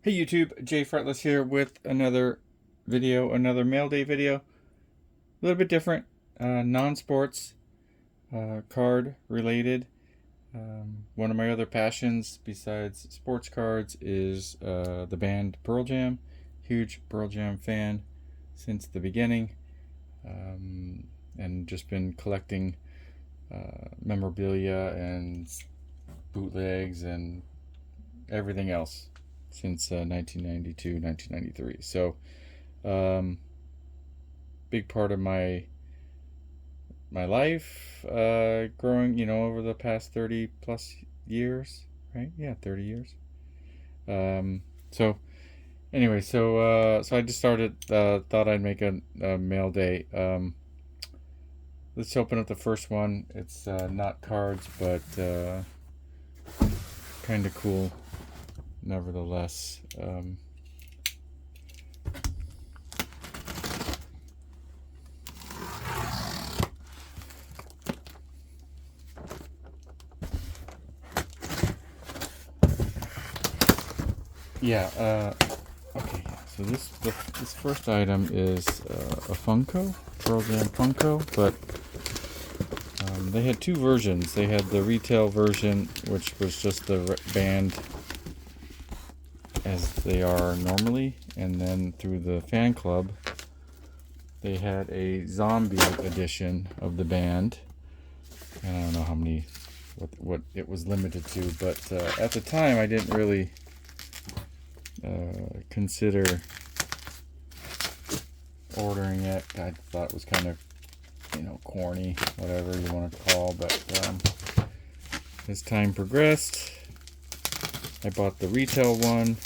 Hey YouTube, Jay Fretless here with another video, another mail day video. A little bit different, non-sports, card related. One of my other passions besides sports cards is the band Pearl Jam. Huge Pearl Jam fan since the beginning, and just been collecting memorabilia and bootlegs and everything else since 1992, 1993. So, big part of my life, growing, over the past 30 plus years, right? Yeah, 30 years. So anyway, so I just started, thought I'd make a mail day. Let's open up the first one. It's not cards, but kind of cool nevertheless. Okay. So this first item is a Funko, Pearl Jam Funko, but they had two versions. They had the retail version, which was just the band as they are normally, and then through the fan club they had a zombie edition of the band, and I don't know how many, what it was limited to, but at the time I didn't really consider ordering it. I thought it was kind of, corny, whatever you want to call, but as time progressed I bought the retail one,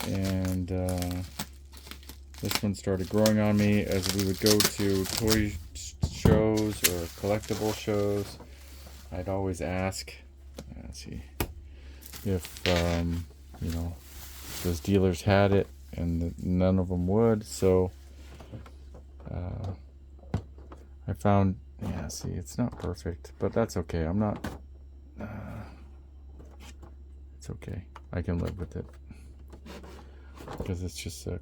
and this one started growing on me as we would go to toy shows or collectible shows. I'd always ask, let's see, if those dealers had it, and none of them would. So I found, see, it's not perfect, but that's okay. I'm not. It's okay. I can live with it, because it's just a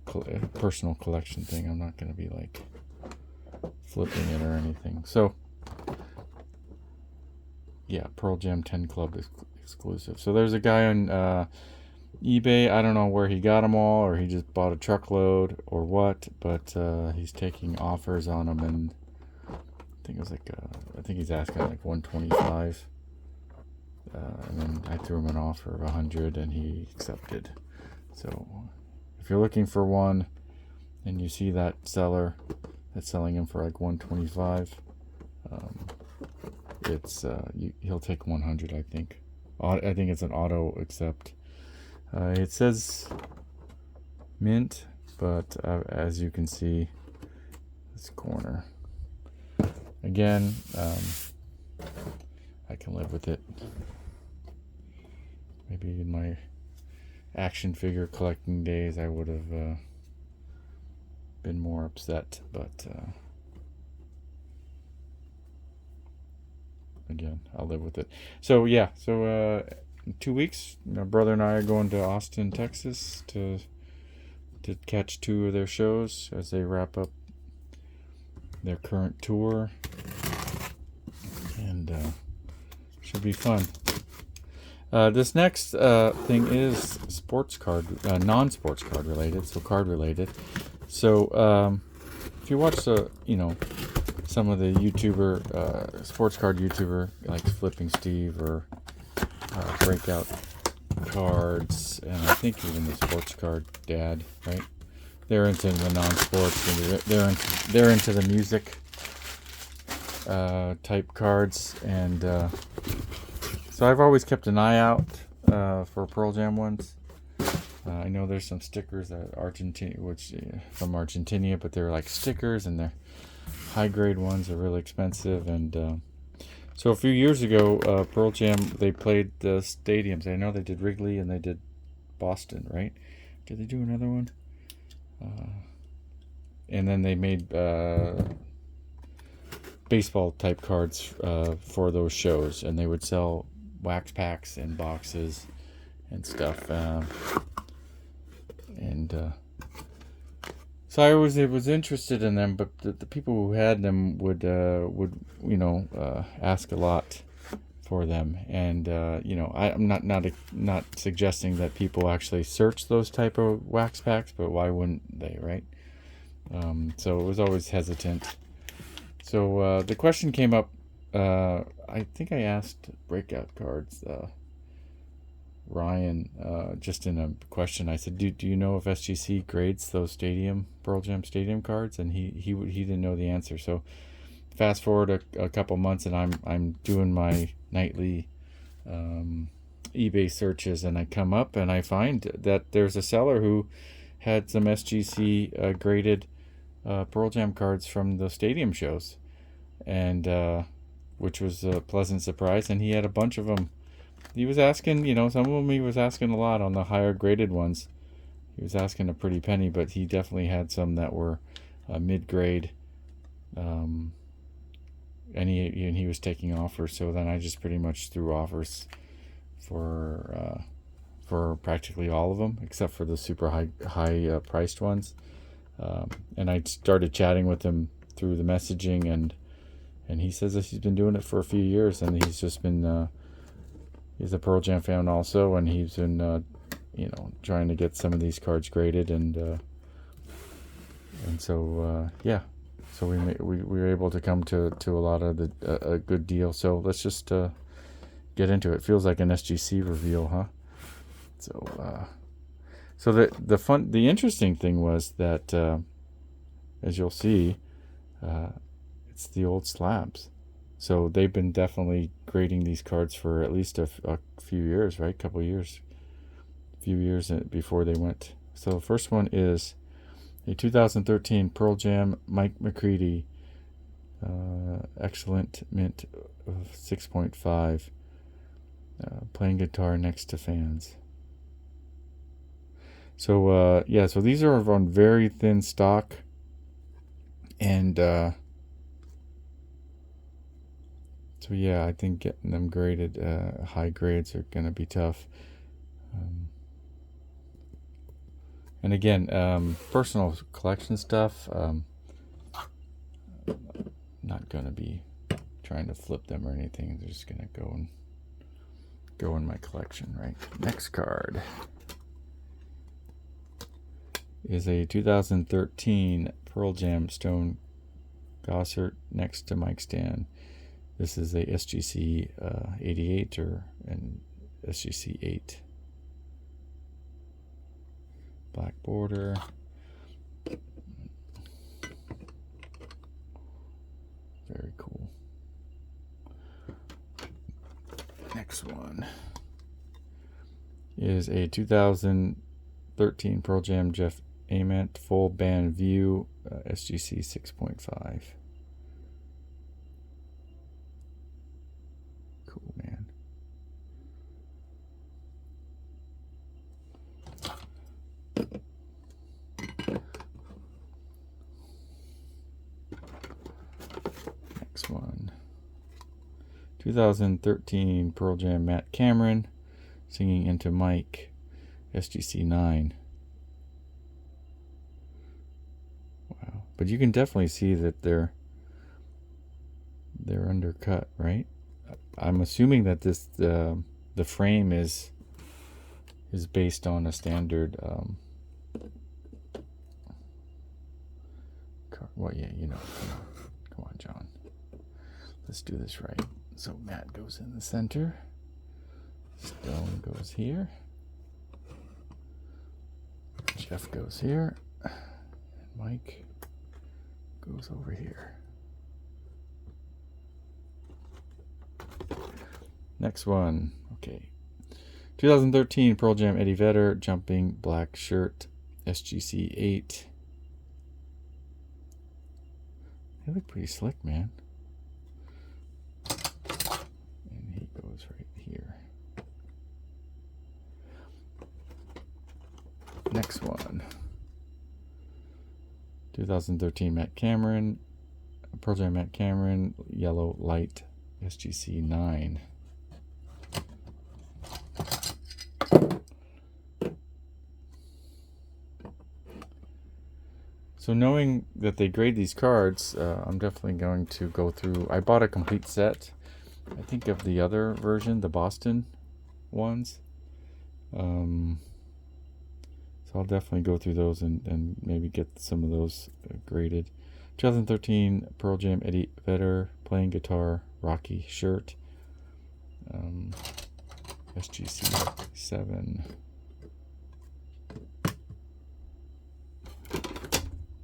personal collection thing. I'm not going to be like flipping it or anything. So yeah, Pearl Jam 10 Club is exclusive. So there's a guy on eBay. I don't know where he got them all, or he just bought a truckload or what, but he's taking offers on them, and I think it was like I think he's asking like 125. And then I threw him an offer of 100, and he accepted. So if you're looking for one and you see that seller that's selling him for like 125, it's he'll take 100. I think it's an auto accept. It says mint, but as you can see, this corner again, I can live with it. Maybe in my action figure collecting days I would have been more upset, but again, I'll live with it. So yeah, in 2 weeks my brother and I are going to Austin, Texas to catch 2 of their shows as they wrap up their current tour, and should be fun. This next thing is sports card, non-sports card related, so card related. So if you watch some of the YouTuber, sports card YouTuber like Flipping Steve or Breakout Cards, and I think even the Sports Card Dad, right? They're into the non-sports, and they're into the music type cards, and so I've always kept an eye out for Pearl Jam ones. I know there's some stickers that from Argentina, but they're like stickers, and they're high grade ones are really expensive. And so a few years ago, Pearl Jam, they played the stadiums. I know they did Wrigley and they did Boston, right? Did they do another one? And then they made baseball type cards for those shows, and they would sell wax packs and boxes and stuff. And so I was interested in them, but the people who had them would ask a lot for them. And I'm not suggesting that people actually search those type of wax packs, but why wouldn't they, right? So it was always hesitant. So the question came up. I think I asked Breakout Cards, Ryan, just in a question. I said, "Do you know if SGC grades those Pearl Jam Stadium cards?" And he didn't know the answer. So fast forward a couple months, and I'm doing my nightly eBay searches, and I come up and I find that there's a seller who had some SGC graded Pearl Jam cards from the stadium shows, and which was a pleasant surprise. And he had a bunch of them. He was asking, some of them he was asking a lot on the higher graded ones. He was asking a pretty penny, but he definitely had some that were mid-grade. And he was taking offers. So then I just pretty much threw offers for practically all of them, except for the super high priced ones. And I started chatting with him through the messaging, and he says that he's been doing it for a few years, and he's just been he's a Pearl Jam fan also, and he's been trying to get some of these cards graded, and so yeah, so we were able to come to a lot of a good deal. So let's just get into it. Feels like an SGC reveal, huh? So the interesting thing was that as you'll see, it's the old slabs. So they've been definitely grading these cards for at least a few years, right? A few years before they went. So the first one is a 2013 Pearl Jam Mike McCready, excellent mint of 6.5, playing guitar next to fans. So so these are on very thin stock, and so yeah, I think getting them graded high grades are going to be tough. And again, personal collection stuff, not going to be trying to flip them or anything. They're just going to go in my collection, right? Next card is a 2013 Pearl Jam Stone Gossard next to Mike Stan. This is a SGC 88 or an SGC 8. Black border. Very cool. Next one is a 2013 Pearl Jam Jeff Ament full band view, SGC 6.5. Cool, man. Next one. 2013 Pearl Jam Matt Cameron singing into Mike, SGC 9. Wow. But you can definitely see that they're undercut, right? I'm assuming that this the frame is based on a standard well, yeah, come on, John, let's do this right. So Matt goes in the center, Stone goes here, Jeff goes here, and Mike goes over here. Next one, okay. 2013 Pearl Jam Eddie Vedder jumping black shirt, SGC 8. They look pretty slick, man. And he goes right here. Next one. 2013 Matt Cameron, Pearl Jam Matt Cameron, yellow light, SGC 9. So knowing that they grade these cards, I'm definitely going to go through. I bought a complete set. I think of the other version, the Boston ones. So I'll definitely go through those and maybe get some of those graded. 2013 Pearl Jam Eddie Vedder playing guitar, Rocky shirt. SGC 7.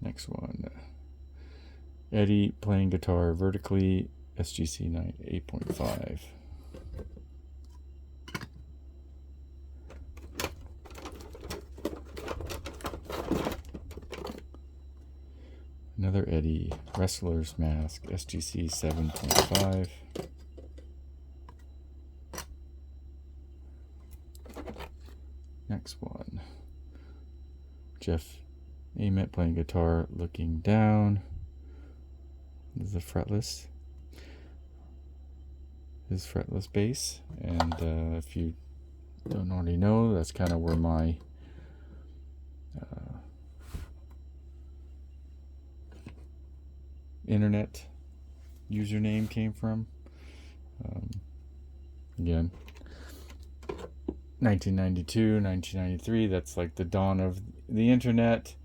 Next one. Eddie playing guitar vertically, SGC 9 8.5. Another Eddie wrestler's mask, SGC 7.5. Next one. Jeff Ament playing guitar, looking down. This is a fretless. His fretless bass, and if you don't already know, that's kind of where my internet username came from. Again, 1992, 1993, that's like the dawn of the internet.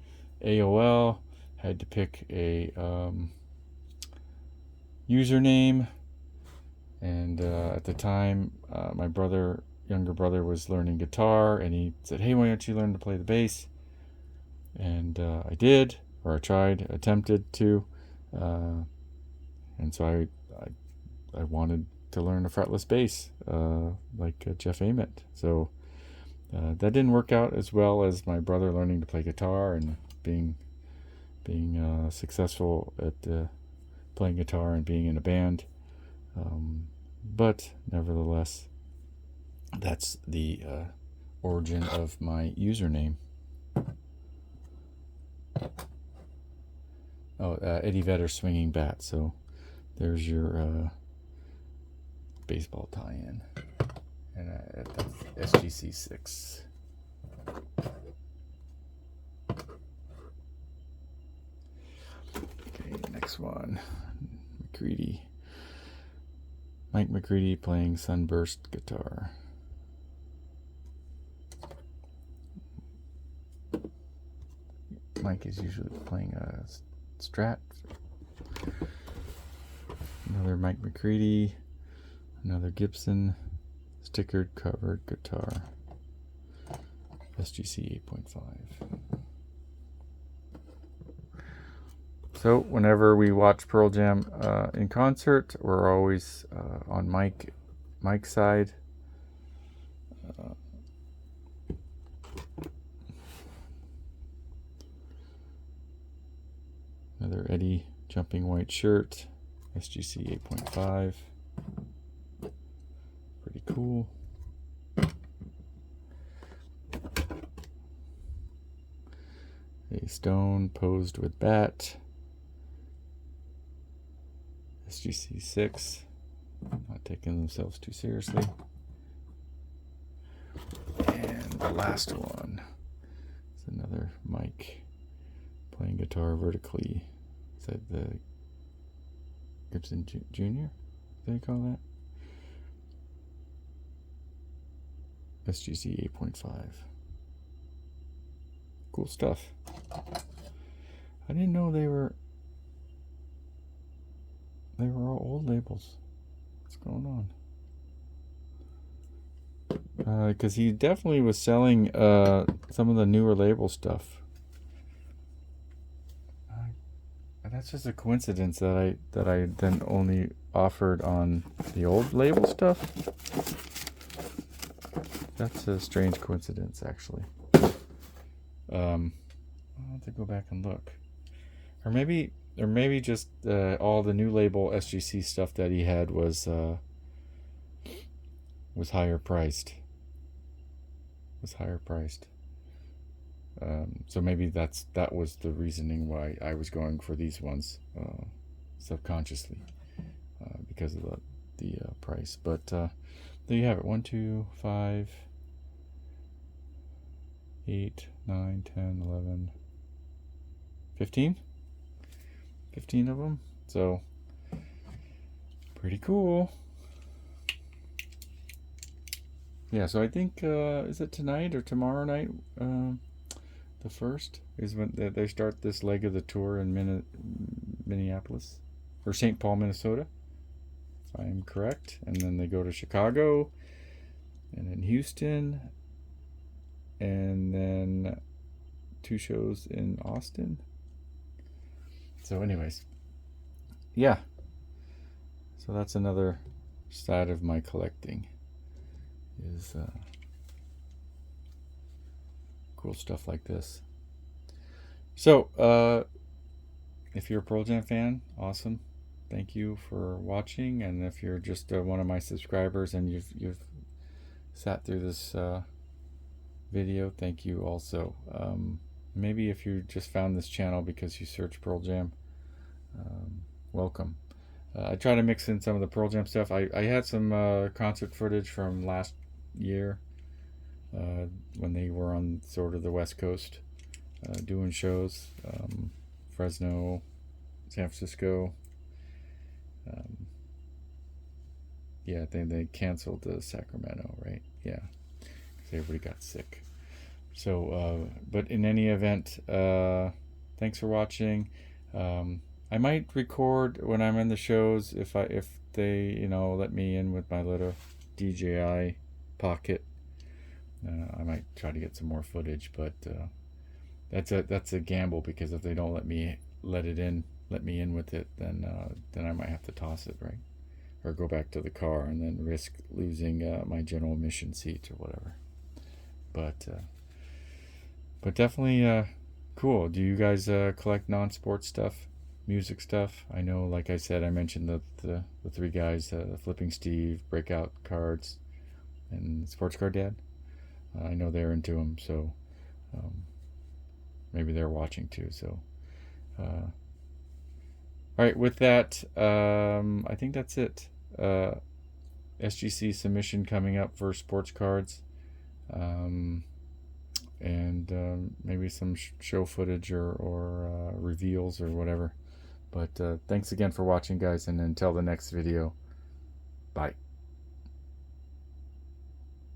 AOL, had to pick a username, and at the time, my younger brother was learning guitar, and he said, hey, why don't you learn to play the bass? And I did, or I attempted to, and so I wanted to learn a fretless bass, like Jeff Ament. So that didn't work out as well as my brother learning to play guitar and being successful at playing guitar and being in a band. But nevertheless, that's the origin of my username. Oh, Eddie Vedder swinging bat. So there's your baseball tie-in, and that's SGC 6. Okay, next one. Mike McCready playing Sunburst guitar. Mike is usually playing a Strat. Another Mike McCready. Another Gibson stickered covered guitar. SGC 8.5. So whenever we watch Pearl Jam in concert, we're always on Mike's side. Another Eddie jumping white shirt, SGC 8.5. Pretty cool. A Stone posed with bat, SGC 6. Not taking themselves too seriously. And the last one is another Mike playing guitar vertically. Is that the Gibson Jr.? Do they call that? SGC 8.5. Cool stuff. I didn't know they were all old labels. What's going on? Because he definitely was selling some of the newer label stuff. That's just a coincidence that I then only offered on the old label stuff. That's a strange coincidence, actually. I'll have to go back and look, or maybe just all the new label SGC stuff that he had was higher priced. So maybe that was the reasoning why I was going for these ones subconsciously, because of the price. But there you have it. 1, 2, 5, 8, 9, 10, 11, 15 of them. So pretty cool. Yeah, so I think is it tonight or tomorrow night? The first is when they start this leg of the tour in Minneapolis or St. Paul, Minnesota, if I am correct. And then they go to Chicago and in Houston, and then 2 shows in Austin. So, anyways, yeah. So that's another side of my collecting is cool stuff like this. So, if you're a Pearl Jam fan, awesome. Thank you for watching. And if you're just one of my subscribers and you've sat through this video, thank you also. Maybe if you just found this channel because you search Pearl Jam, welcome. I try to mix in some of the Pearl Jam stuff. I had some concert footage from last year when they were on sort of the West Coast doing shows. Fresno, San Francisco. Yeah, they canceled Sacramento, right? Yeah, because everybody got sick. So, but in any event, thanks for watching. I might record when I'm in the shows if they let me in with my little DJI pocket. I might try to get some more footage, but that's a gamble, because if they don't let me in with it, then I might have to toss it, right, or go back to the car and then risk losing my general admission seat or whatever. But definitely cool. Do you guys collect non-sports stuff, music stuff? I know, like I said, I mentioned the 3 guys, Flipping Steve, Breakout Cards, and Sports Card Dad. I know they're into them, so maybe they're watching too. So, all right. With that, I think that's it. SGC submission coming up for sports cards, and maybe some show footage or reveals or whatever. But thanks again for watching, guys, and until the next video, bye.